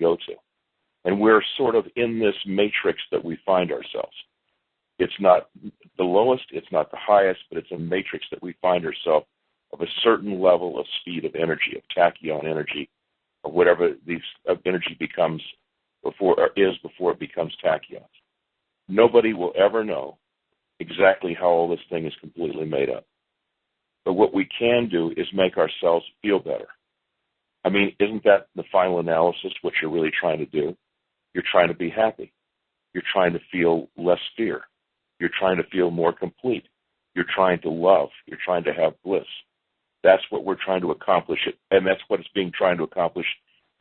go to. And we're sort of in this matrix that we find ourselves. It's not the lowest, it's not the highest, but it's a matrix that we find ourselves of a certain level of speed of energy, of tachyon energy, or whatever these energy becomes before it becomes tachyons. Nobody will ever know exactly how all this thing is completely made up. But what we can do is make ourselves feel better. I mean, isn't that the final analysis what you're really trying to do? You're trying to be happy. You're trying to feel less fear. You're trying to feel more complete. You're trying to love. You're trying to have bliss. That's what we're trying to accomplish, and that's what it's being trying to accomplish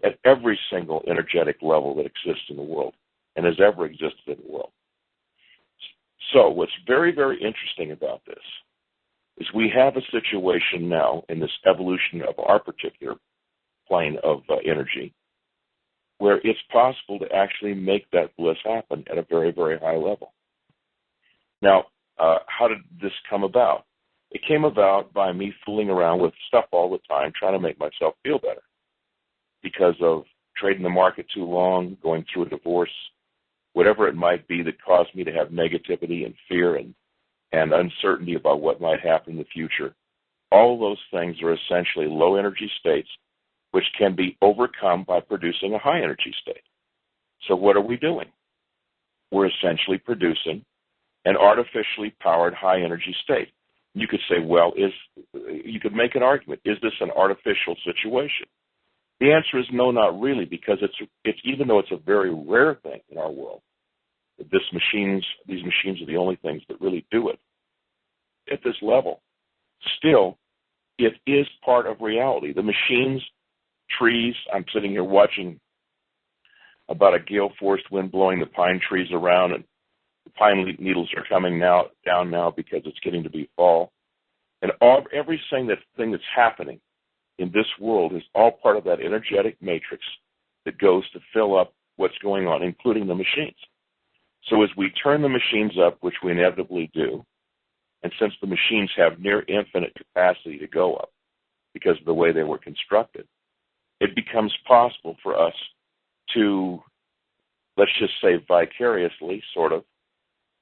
at every single energetic level that exists in the world and has ever existed in the world. So what's very, very interesting about this is we have a situation now in this evolution of our particular plane of energy where it's possible to actually make that bliss happen at a very, very high level. Now, how did this come about? It came about by me fooling around with stuff all the time, trying to make myself feel better because of trading the market too long, going through a divorce, whatever it might be that caused me to have negativity and fear and uncertainty about what might happen in the future. All those things are essentially low energy states which can be overcome by producing a high energy state. So what are we doing? We're essentially producing an artificially powered high energy state. You could say, well, you could make an argument, is this an artificial situation? The answer is no, not really, because it's even though it's a very rare thing in our world, these machines are the only things that really do it at this level. Still, it is part of reality. The machines, trees, I'm sitting here watching about a gale-force wind blowing the pine trees around, and the pine needles are coming down now because it's getting to be fall. And everything that's happening in this world is all part of that energetic matrix that goes to fill up what's going on, including the machines. So as we turn the machines up, which we inevitably do, and since the machines have near infinite capacity to go up because of the way they were constructed, it becomes possible for us to, let's just say vicariously, sort of,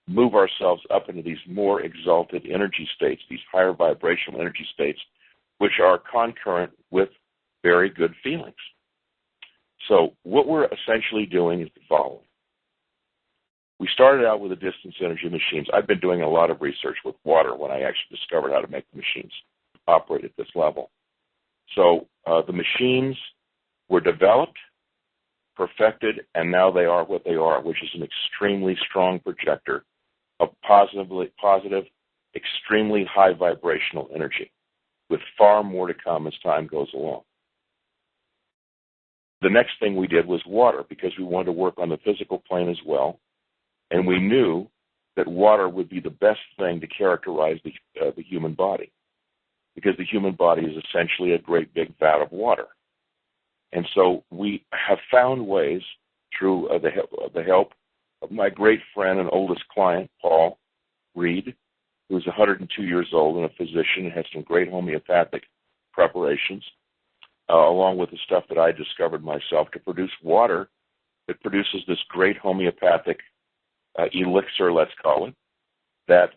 move ourselves up into these more exalted energy states, these higher vibrational energy states, which are concurrent with very good feelings. So what we're essentially doing is the following. We started out with the distance energy machines. I've been doing a lot of research with water when I actually discovered how to make the machines operate at this level. So the machines were developed, perfected, and now they are what they are, which is an extremely strong projector of positive, extremely high vibrational energy, with far more to come as time goes along. The next thing we did was water, because we wanted to work on the physical plane as well, and we knew that water would be the best thing to characterize the human body, because the human body is essentially a great big vat of water. And so we have found ways through the help of my great friend and oldest client, Paul Reed, who's 102 years old and a physician and has some great homeopathic preparations, along with the stuff that I discovered myself, to produce water that produces this great homeopathic elixir, let's call it, that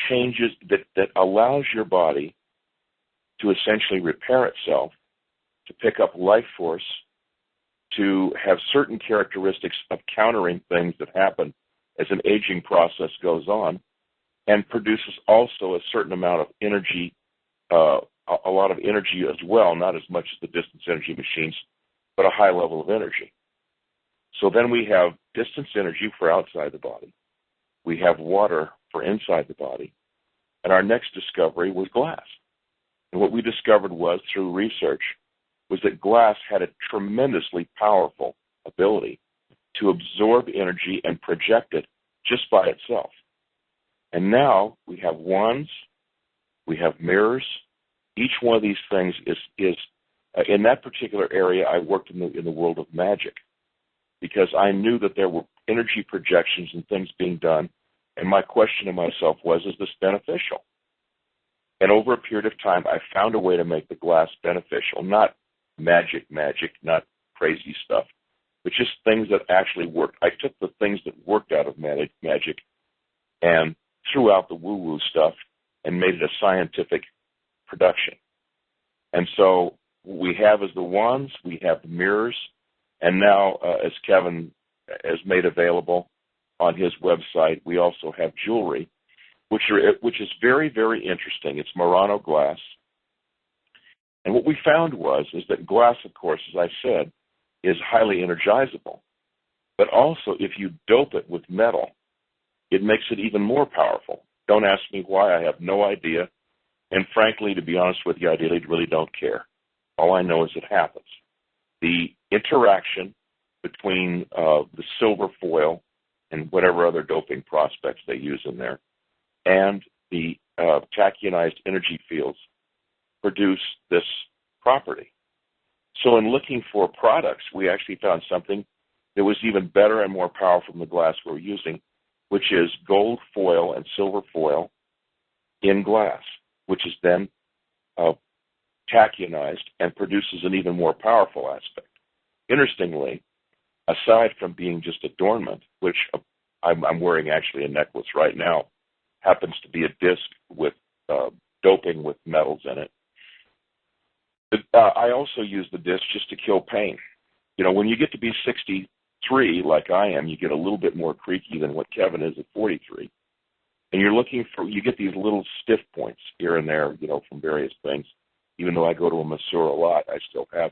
changes, that allows your body to essentially repair itself, to pick up life force, to have certain characteristics of countering things that happen as an aging process goes on, and produces also a certain amount of energy, a lot of energy as well, not as much as the distance energy machines, but a high level of energy. So then we have distance energy for outside the body. We have water for inside the body. And our next discovery was glass. And what we discovered was, through research, was that glass had a tremendously powerful ability to absorb energy and project it just by itself. And now we have wands, we have mirrors. Each one of these things is in that particular area, I worked in the world of magic, because I knew that there were energy projections and things being done, and my question to myself was, is this beneficial? And over a period of time, I found a way to make the glass beneficial, not magic, not crazy stuff, but just things that actually worked. I took the things that worked out of magic and threw out the woo-woo stuff and made it a scientific production. And so what we have is the wands, we have the mirrors, and now, as Kevin has made available on his website, we also have jewelry, which is very, very interesting. It's Murano glass. And what we found is that glass, of course, as I said, is highly energizable. But also, if you dope it with metal, it makes it even more powerful. Don't ask me why. I have no idea. And frankly, to be honest with you, I really don't care. All I know is it happens. The interaction between the silver foil and whatever other doping prospects they use in there and the tachyonized energy fields produce this property. So in looking for products, we actually found something that was even better and more powerful than the glass we're using, which is gold foil and silver foil in glass, which is then tachyonized and produces an even more powerful aspect. Interestingly, aside from being just adornment, which I'm wearing actually a necklace right now, happens to be a disc with doping with metals in it. I also use the disc just to kill pain. You know, when you get to be 63, like I am, you get a little bit more creaky than what Kevin is at 43. And you get these little stiff points here and there, you know, from various things. Even though I go to a masseur a lot, I still have them.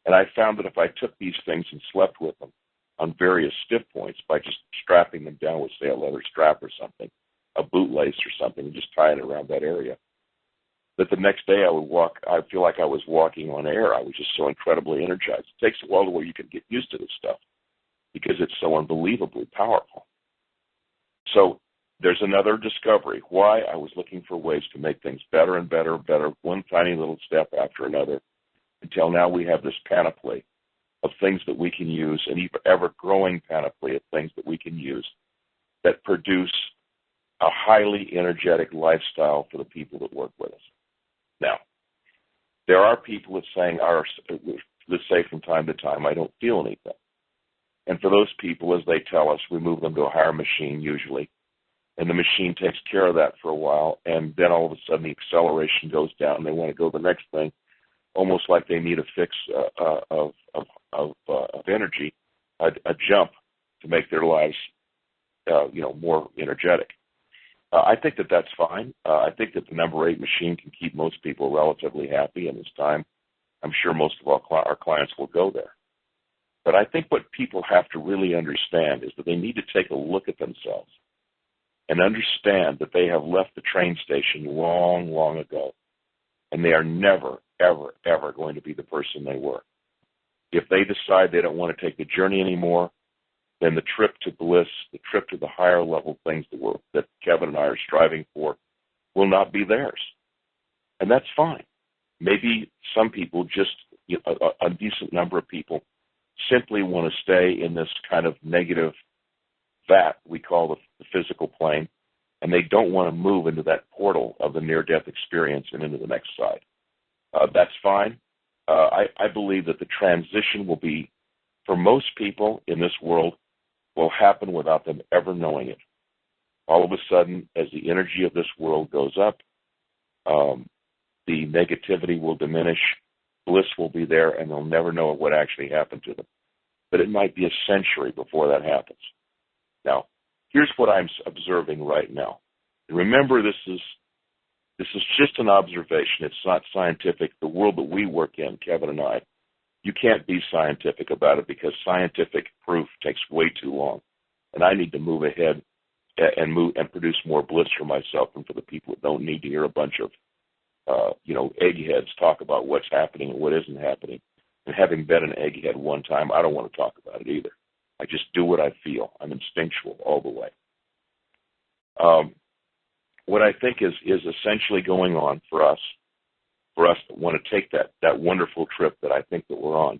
And I found that if I took these things and slept with them on various stiff points by just strapping them down with, say, a leather strap or something, a bootlace or something, and just tie it around that area, that the next day I feel like I was walking on air. I was just so incredibly energized. It takes a while to where you can get used to this stuff because it's so unbelievably powerful. So there's another discovery. Why? I was looking for ways to make things better and better and better, one tiny little step after another, until now we have this panoply of things that we can use, an ever-growing panoply of things that we can use that produce a highly energetic lifestyle for the people that work with us. Now, there are people that say from time to time, I don't feel anything. And for those people, as they tell us, we move them to a higher machine usually, and the machine takes care of that for a while, and then all of a sudden the acceleration goes down, and they want to go to the next thing, almost like they need a fix of energy, a jump to make their lives, more energetic. I think that that's fine. I think that the number 8 machine can keep most people relatively happy in this time. I'm sure most of our clients will go there. But I think what people have to really understand is that they need to take a look at themselves and understand that they have left the train station long, long ago, and they are never, ever, ever going to be the person they were. If they decide they don't want to take the journey anymore, then the trip to bliss, the trip to the higher level things that Kevin and I are striving for will not be theirs. And that's fine. Maybe some people, just a decent number of people, simply want to stay in this kind of negative vat we call the physical plane, and they don't want to move into that portal of the near-death experience and into the next side. That's fine. I believe that the transition will be, for most people in this world, will happen without them ever knowing it. All of a sudden, as the energy of this world goes up, the negativity will diminish, bliss will be there, and they'll never know what actually happened to them. But it might be a century before that happens. Now, here's what I'm observing right now. And remember, this is just an observation. It's not scientific. The world that we work in, Kevin and I, you can't be scientific about it because scientific proof takes way too long. And I need to move ahead and produce more bliss for myself and for the people that don't need to hear a bunch of, eggheads talk about what's happening and what isn't happening. And having been an egghead one time, I don't want to talk about it either. I just do what I feel. I'm instinctual all the way. What I think is essentially going on for us that want to take that wonderful trip that I think that we're on,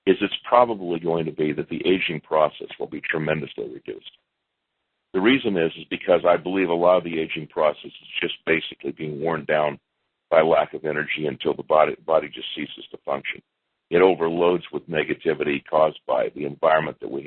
is it's probably going to be that the aging process will be tremendously reduced. The reason is because I believe a lot of the aging process is just basically being worn down by lack of energy until the body just ceases to function. it overloads with negativity caused by the environment that we